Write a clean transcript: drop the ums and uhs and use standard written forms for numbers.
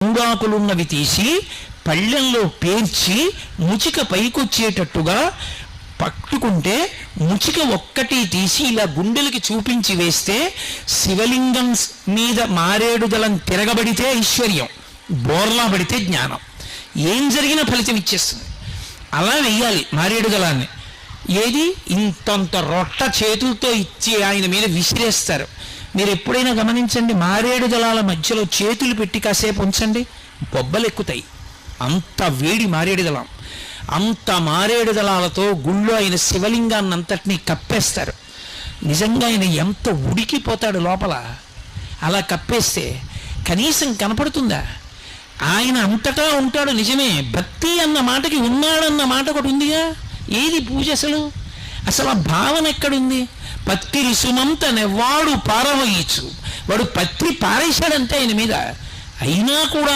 మూడాకులున్నవి తీసి పళ్ళెంలో పేర్చి ముచిక పైకొచ్చేటట్టుగా పట్టుకుంటే ముచిక ఒక్కటి తీసి ఇలా గుండెలకి చూపించి వేస్తే శివలింగం మీద మారేడు దళం తిరగబడితే ఐశ్వర్యం, బోర్లా పడితే జ్ఞానం. ఏం జరిగినా ఫలితం ఇచ్చేస్తుంది. అలా వెయ్యాలి మారేడు దళాన్ని. ఏది ఇంతంత రొట్ట చేతులతో ఇచ్చి ఆయన మీద విసిరేస్తారు. మీరు ఎప్పుడైనా గమనించండి, మారేడు దళాల మధ్యలో చేతులు పెట్టి కాసేపు ఉంచండి, బొబ్బలు ఎక్కుతాయి. అంత వేడి మారేడు దళం. అంత మారేడు దళాలతో గుళ్ళో ఆయన శివలింగాన్ని అంతటినీ కప్పేస్తారు. నిజంగా ఆయన ఎంత ఉడికిపోతాడు లోపల. అలా కప్పేస్తే కనీసం కనపడుతుందా? ఆయన అంతటా ఉంటాడు నిజమే. భక్తి అన్న మాటకి ఉన్నాడన్న మాట ఒకటి ఉందిగా. ఏది పూజ అసలు? అసలు ఆ భావన ఎక్కడుంది? పత్తిరి సుమంత నెవ్వాడు పారవయించు. వాడు పత్రి పారేశాడంటే ఆయన మీద. అయినా కూడా